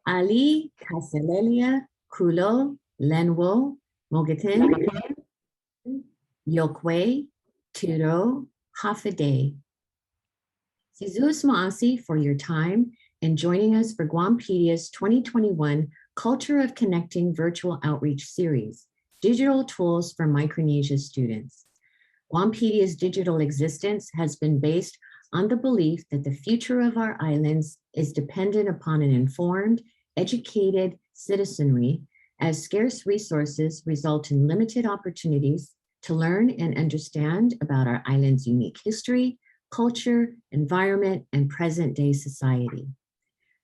Ali, Kaselelia, Kulo, Lenwo, Mogatin, Yokwe, Tiro, Hafide. Sizus Maasi for your time and joining us for Guampedia's 2021 Culture of Connecting Virtual Outreach Series, Digital Tools for Micronesia Students. Guampedia's digital existence has been based on the belief that the future of our islands is dependent upon an informed, educated citizenry, as scarce resources result in limited opportunities to learn and understand about our island's unique history, culture, environment, and present-day society.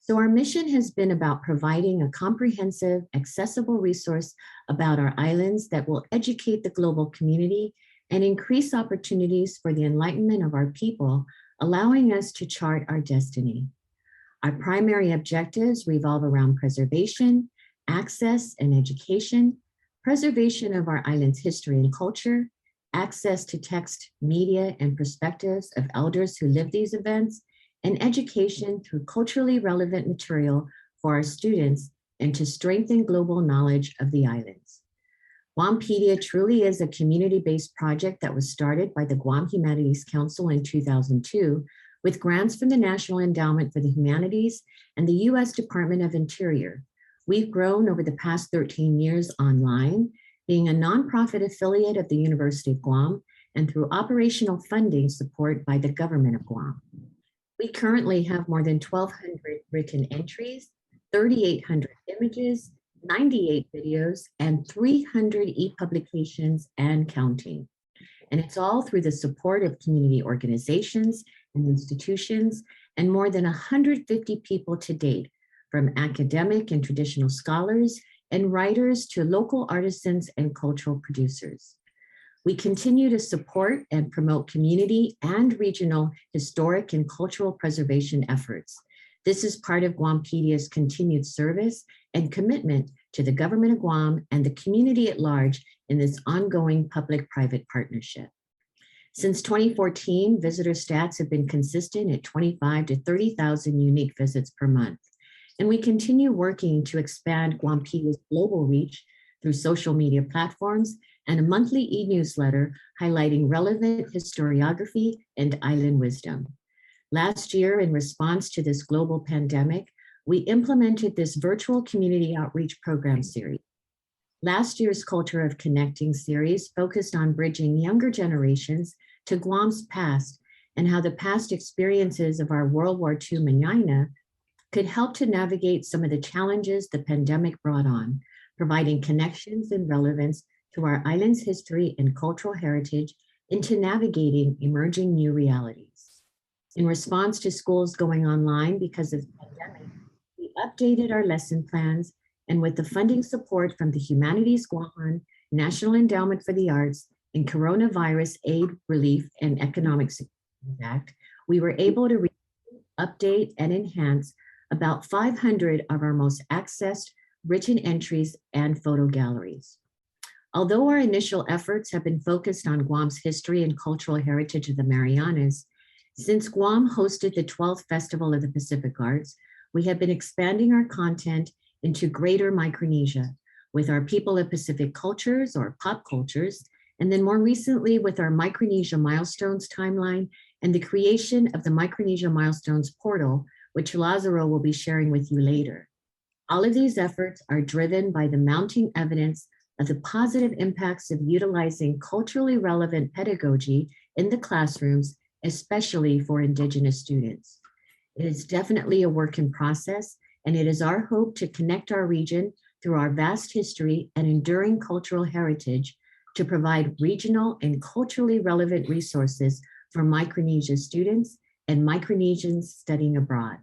So our mission has been about providing a comprehensive, accessible resource about our islands that will educate the global community and increase opportunities for the enlightenment of our people, allowing us to chart our destiny. Our primary objectives revolve around preservation, access and education, preservation of our island's history and culture, access to text, media, and perspectives of elders who live these events, and education through culturally relevant material for our students and to strengthen global knowledge of the islands. Guampedia truly is a community-based project that was started by the Guam Humanities Council in 2002 with grants from the National Endowment for the Humanities and the U.S. Department of Interior. We've grown over the past 13 years online, being a nonprofit affiliate of the University of Guam and through operational funding support by the government of Guam. We currently have more than 1,200 written entries, 3,800 images, 98 videos, and 300 e-publications and counting. And it's all through the support of community organizations and institutions and more than 150 people to date, from academic and traditional scholars and writers to local artisans and cultural producers. We continue to support and promote community and regional historic and cultural preservation efforts. This is part of Guampedia's continued service and commitment to the government of Guam and the community at large in this ongoing public-private partnership. Since 2014, visitor stats have been consistent at 25 to 30,000 unique visits per month. And we continue working to expand Guampedia's global reach through social media platforms and a monthly e-newsletter highlighting relevant historiography and island wisdom. Last year, in response to this global pandemic, we implemented this virtual community outreach program series. Last year's Culture of Connecting series focused on bridging younger generations to Guam's past and how the past experiences of our World War II Manana could help to navigate some of the challenges the pandemic brought on, providing connections and relevance to our island's history and cultural heritage into navigating emerging new realities. In response to schools going online because of the pandemic, we updated our lesson plans, and with the funding support from the Humanities Guam, National Endowment for the Arts, and Coronavirus Aid, Relief, and Economic Security Act, we were able to update and enhance about 500 of our most accessed written entries and photo galleries. Although our initial efforts have been focused on Guam's history and cultural heritage of the Marianas, since Guam hosted the 12th Festival of the Pacific Arts, we have been expanding our content into greater Micronesia with our People of Pacific Cultures or pop cultures, and then more recently with our Micronesia Milestones timeline and the creation of the Micronesia Milestones portal, which Lazaro will be sharing with you later. All of these efforts are driven by the mounting evidence of the positive impacts of utilizing culturally relevant pedagogy in the classrooms, especially for Indigenous students. It is definitely a work in process, and it is our hope to connect our region through our vast history and enduring cultural heritage to provide regional and culturally relevant resources for Micronesia students and Micronesians studying abroad.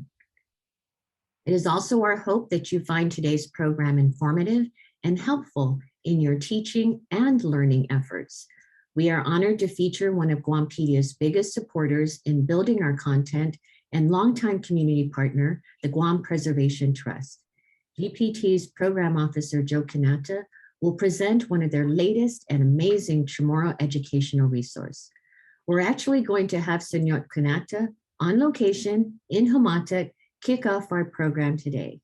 It is also our hope that you find today's program informative and helpful in your teaching and learning efforts. We are honored to feature one of Guampedia's biggest supporters in building our content and longtime community partner, the Guam Preservation Trust. GPT's Program Officer, Joe Kanata, will present one of their latest and amazing Chamorro educational resource. We're actually going to have Senor Kanata on location in Hamata kick off our program today.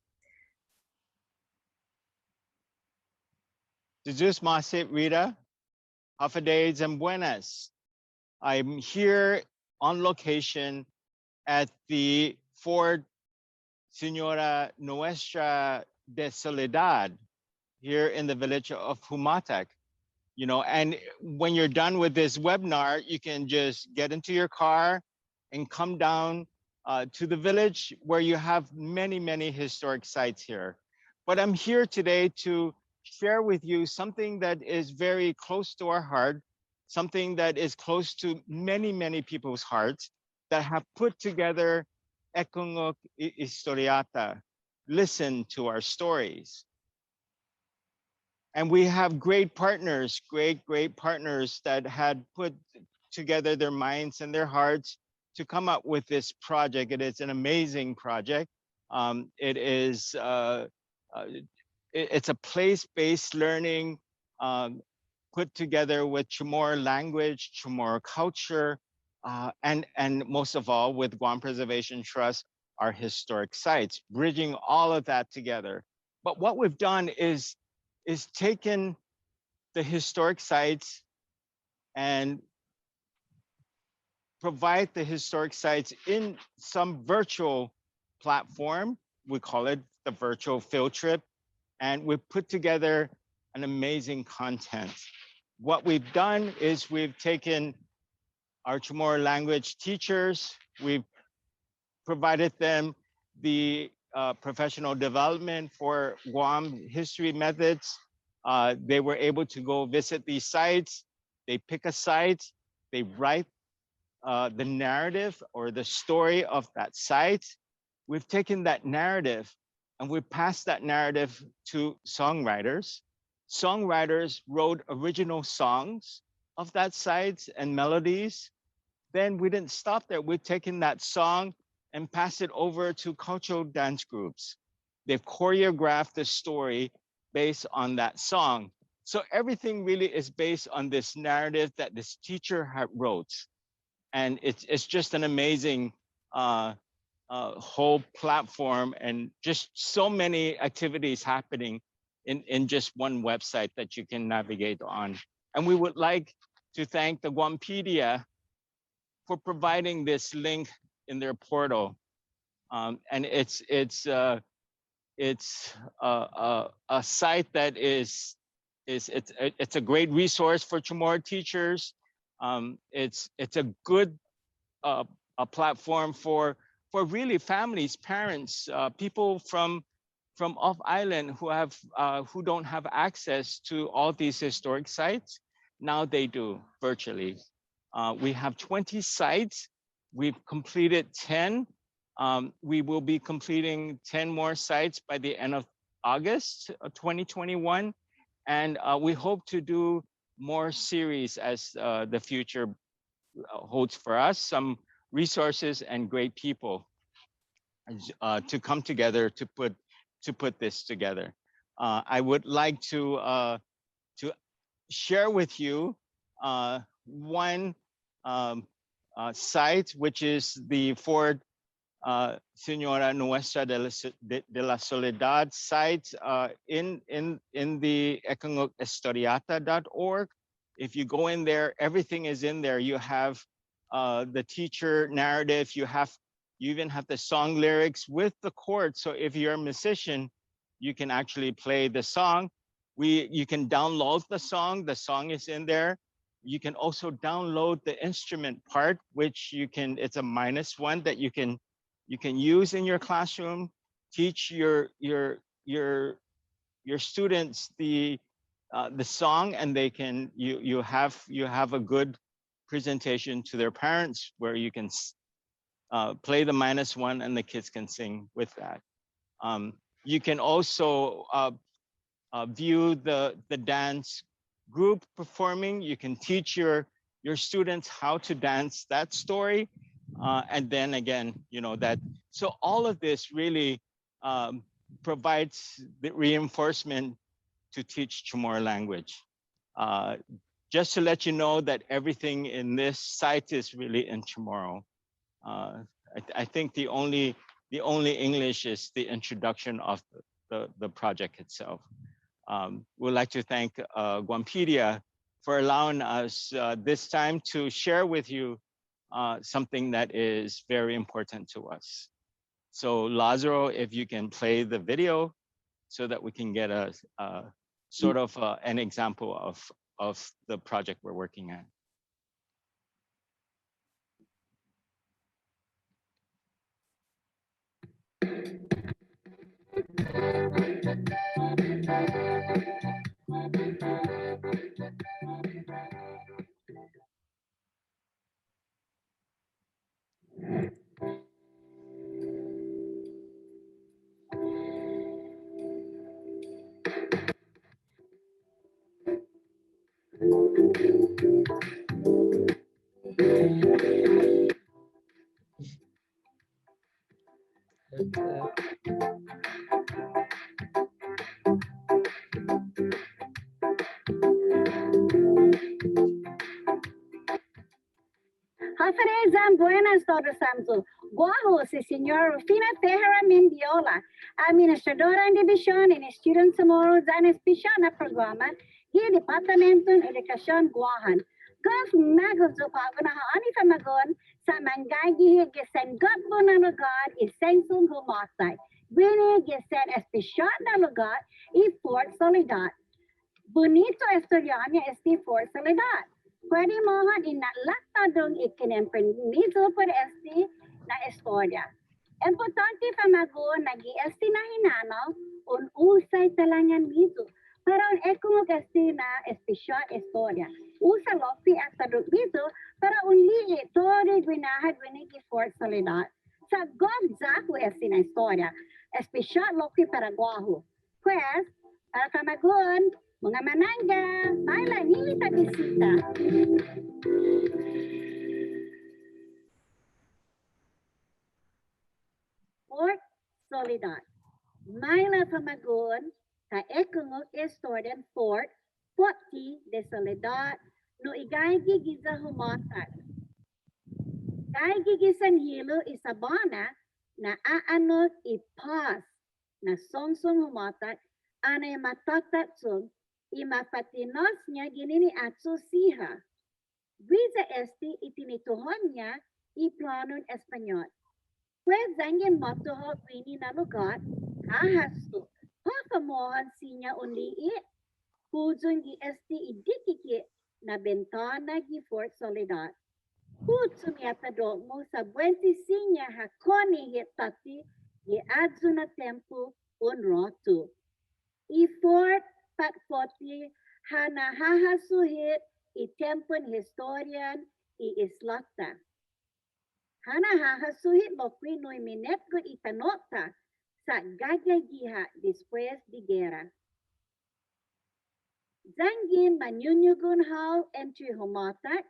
Jesus Masit Rita, Hafadays and Buenas. I'm here on location at the Fort Senora Nuestra de Soledad here in the village of Humatec. And when you're done with this webinar, you can just get into your car and come down to the village where you have many, many historic sites here. But I'm here today to share with you something that is very close to our heart, something that is close to many, many people's hearts that have put together Ekungok Historiata, listen to our stories. And we have great partners, great partners that had put together their minds and their hearts to come up with this project. It is an amazing project. It's a place-based learning put together with Chamorro language, Chamorro culture, and most of all with Guam Preservation Trust, our historic sites, bridging all of that together. But what we've done is taken the historic sites and provide the historic sites in some virtual platform. We call it the virtual field trip. And we've put together an amazing content. What we've done is we've taken our Chamorro language teachers, we've provided them the professional development for Guam history methods. They were able to go visit these sites. They pick a site, they write the narrative or the story of that site. We've taken that narrative and we passed that narrative to songwriters. Songwriters wrote original songs of that site and melodies. Then we didn't stop there. We've taken that song and passed it over to cultural dance groups. They've choreographed the story based on that song. So everything really is based on this narrative that this teacher had wrote. And it's just an amazing whole platform and just so many activities happening in just one website that you can navigate on. And we would like to thank the Guampedia for providing this link in their portal. And it's a site that it's a great resource for Chamorro teachers. It's a good a platform for really families, parents, people from off island who don't have access to all these historic sites. Now they do virtually. We have 20 sites. We've completed 10. We will be completing 10 more sites by the end of August 2021. And we hope to do more series as the future holds for us, some resources and great people to come together to put this together. I would like to share with you one site, which is the Fort Senora Nuestra de la Soledad site in the ekungokhistoriata.org. If you go in there, everything is in there. You have the teacher narrative, you even have the song lyrics with the chords. So if you're a musician, you can actually play the song. You can download the song is in there. You can also download the instrument part, which it's a -1 that you can use in your classroom, teach your students the song, and they can you have a good presentation to their parents where you can play the -1 and the kids can sing with that. You can also view the dance group performing. You can teach your students how to dance that story. And then again, so all of this really provides the reinforcement to teach Chamorro language. Just to let you know that everything in this site is really in Chamorro. I think the only English is the introduction of the project itself. We'd like to thank Guampedia for allowing us this time to share with you something that is very important to us. So Lazaro, if you can play the video so that we can get a sort of an example of the project we're working on. Hafarezan buenas todos santos. Guajo, si señor Rufina Tejera Mendiola, administradora en división en Student Samoro dan especial programa y Departamento de Educación Guahan. Gaf magos do pagona ani famagon sa mangagi gesen gatbo na lugar y sensum humasay. Bini gesen especial na lugar y Fort Soledad. Bonito estudiante este Fort Soledad. Pwede mohon inalata dong ikinempernido por este na historia. Importante famagon nagi este na hinanaw un usay talangan dito. Para un ekong este na especial historia. Usa lopi at tadok dito para un liit todo gwinahad winigi Fort Soledad. Sa gobza ko este na historia. Especial lopi para Guaho. Pues, para famagon, mga mananga, baila nili ta bisita. Fort Soledad. Maila pamagon, ka ekong historian Fort Poti de Soledad, no igay gigiza humatat. Kay gigisan hilo isabana na aanot ipas na songsong humatat, anay matatat song, imapatinos niya ginini atso siha. Visa este itinituhon niya iplanon Espanyol. Pues zangin matuho wini na lugar, hahasto, papamohan sinya unliit. Hujun gi este idikiki na bentana gi Fort Soledad. Hujun yata do mo sa buenti sinya hakoni hitati gi adzu na tempo un rotu. I Fort Patpoti hana hahasuhit I tempon historian I islata. Hana hahasuhit lokwi noy minet ko itanota sa gagagiha después de guerra. Zangin manyunyugun hao entry humatat,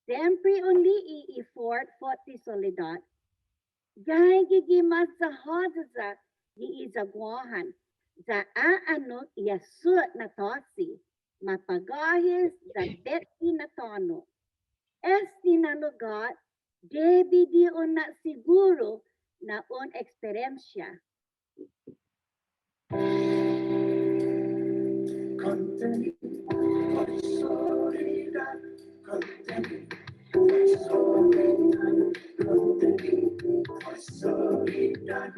sempre only I Fort Forti Soledad. Gay gigimas sa hodaza di izaguahan, za aanok yasut na tosi, mapagahis za beti na tono. Esti na lugar, debi di una siguro na un experiencia. Contenido, soledad, contenido, soledad, contenido, soledad.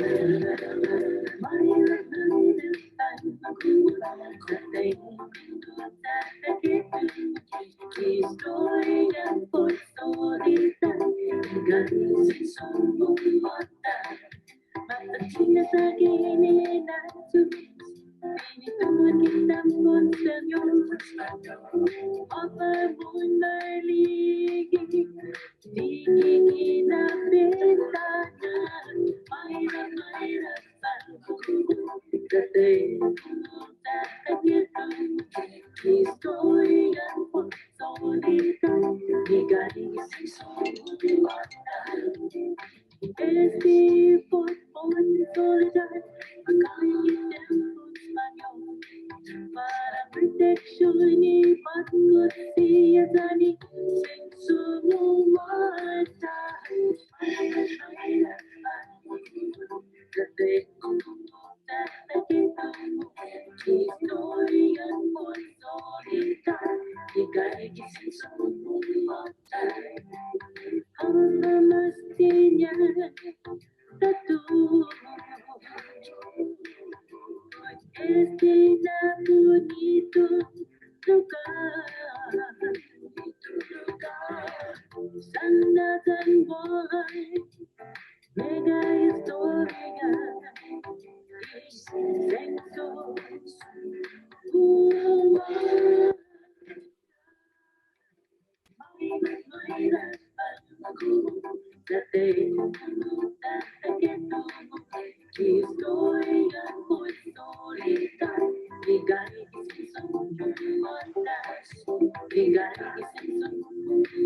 Historia por soledad, garis son mata, mata chinas again na to Pinituan kita pun senyum apa pun berligi di gigi na bentana Mayra Kate historia por solita y garis este por soledad para protection ni pagkusiya tani sing sumumata señal de tu bonito lugar, sana dan buhay, mega historia, sexo, historia muy solita, ligar y son montas, ligar y son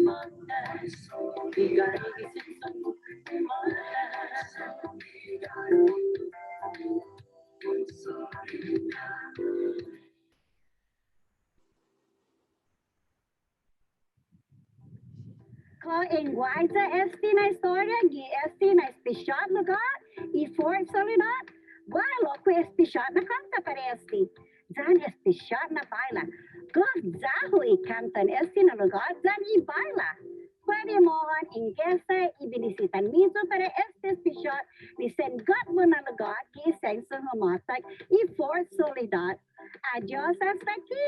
montas, ligar y son En Guaita, esta na historia, esta na especial lugar, e for soledad, gualo ko especial na kanta para este. Zan especial na baila. Gloss zaho i cantan este na lugar, zan i baila. Pwede mo ang ingesa i binisitan mismo para este especial, ni sen gat mo na lugar, ki sen sa humatag, e for soledad. Adios hasta aquí.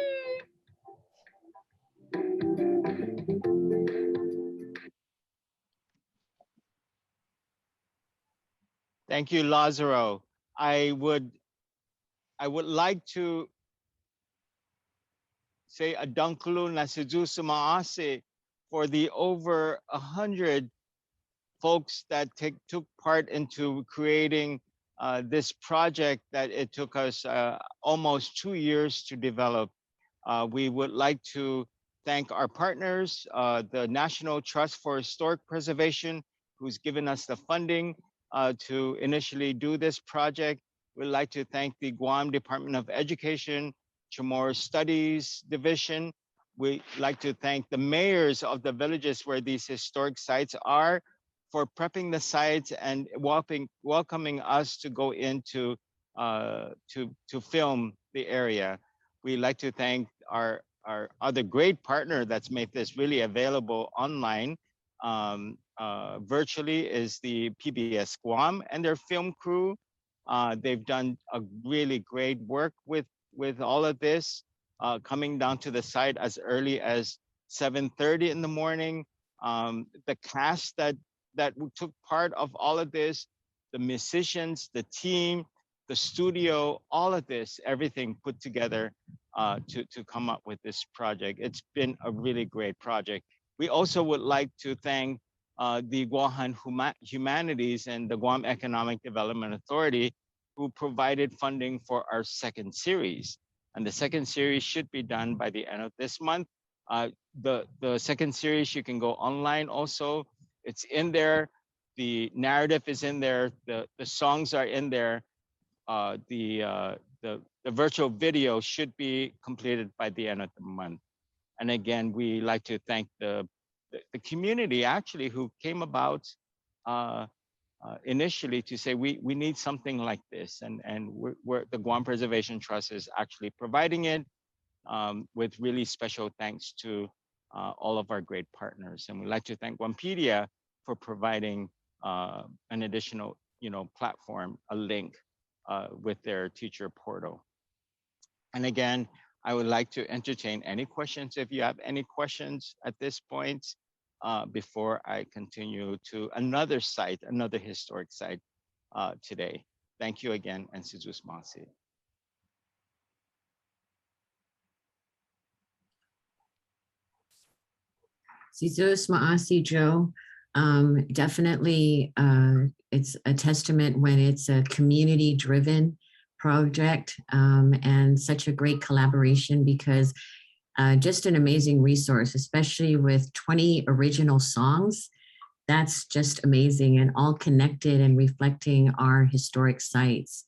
Thank you, Lazaro. I would like to say a dankulu na sijusu maase for the over 100 folks that took part into creating this project that it took us almost 2 years to develop. We would like to thank our partners, the National Trust for Historic Preservation, who's given us the funding to initially do this project. We'd like to thank the Guam Department of Education, Chamorro Studies Division. We'd like to thank the mayors of the villages where these historic sites are for prepping the sites and welcoming us to go into to film the area. We'd like to thank our other great partner that's made this really available online virtually is the PBS Guam and their film crew. They've done a really great work with all of this, coming down to the site as early as 7:30 in the morning. The cast that took part of all of this, the musicians, the team, the studio, all of this, everything put together to come up with this project. It's been a really great project. We also would like to thank the Guam Humanities and the Guam Economic Development Authority, who provided funding for our second series. And the second series should be done by the end of this month. The second series, you can go online also. It's in there. The narrative is in there. The songs are in there. The virtual video should be completed by the end of the month. And again, we like to thank the community actually who came about initially to say we need something like this, and we're the Guam Preservation Trust is actually providing it with really special thanks to all of our great partners. And we'd like to thank Guampedia for providing an additional platform, a link with their teacher portal. And again, I would like to entertain any questions if you have any questions at this point before I continue to another site, another historic site today. Thank you again, and Sizus Masi. Sizus Maasi Joe. Definitely, it's a testament when it's a community-driven project and such a great collaboration, because just an amazing resource, especially with 20 original songs. That's just amazing, and all connected and reflecting our historic sites.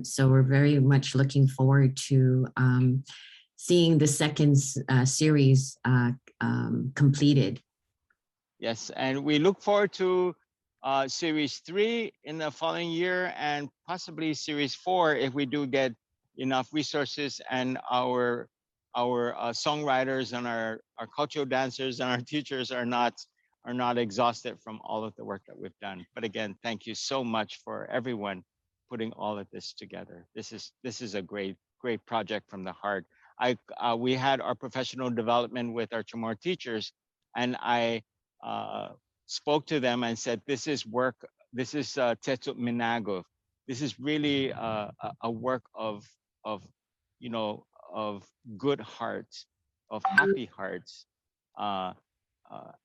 So we're very much looking forward to seeing the second series completed. Yes, and we look forward to series 3 in the following year, and possibly series 4 if we do get enough resources and our songwriters and our cultural dancers and our teachers are not are not exhausted from all of the work that we've done. But again, thank you so much for everyone putting all of this together. This is a great project from the heart. We had our professional development with our Chamorro teachers, and I spoke to them and said, this is work. This is Tetu Minago. This is really a work of of good hearts, of happy hearts,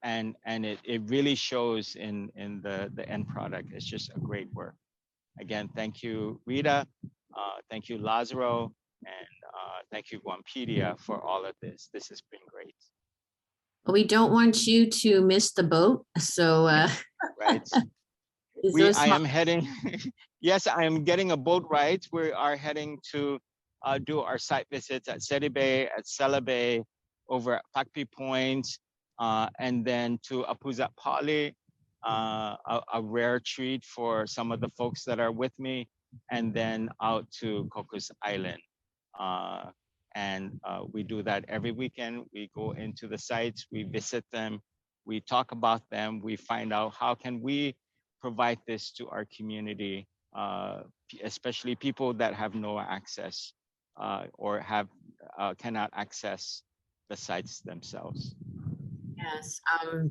and it really shows in the end product. It's just a great work. Again, thank you, Rita. Thank you, Lazaro, and thank you, Guampedia, for all of this. This has been great. We don't want you to miss the boat, so right. I am heading. Yes, I am getting a boat ride. We are heading to do our site visits at Seri Bay, at Sela Bay, over at Pakpi Point, and then to Apuzat Pali, a rare treat for some of the folks that are with me, and then out to Cocos Island. We do that every weekend. We go into the sites, we visit them, we talk about them, we find out how can we provide this to our community, especially people that have no access or cannot access the sites themselves. Yes,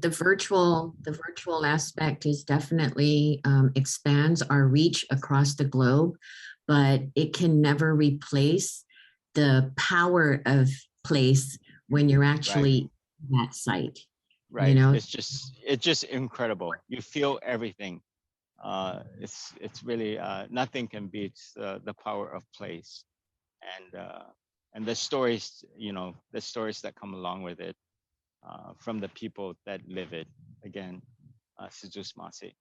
the virtual aspect is definitely expands our reach across the globe, but it can never replace the power of place when you're actually at site. Right. You know, it's just incredible. You feel everything. It's really nothing can beat the power of place, and the stories, the stories that come along with it, from the people that live it. Again, Sejus Masi.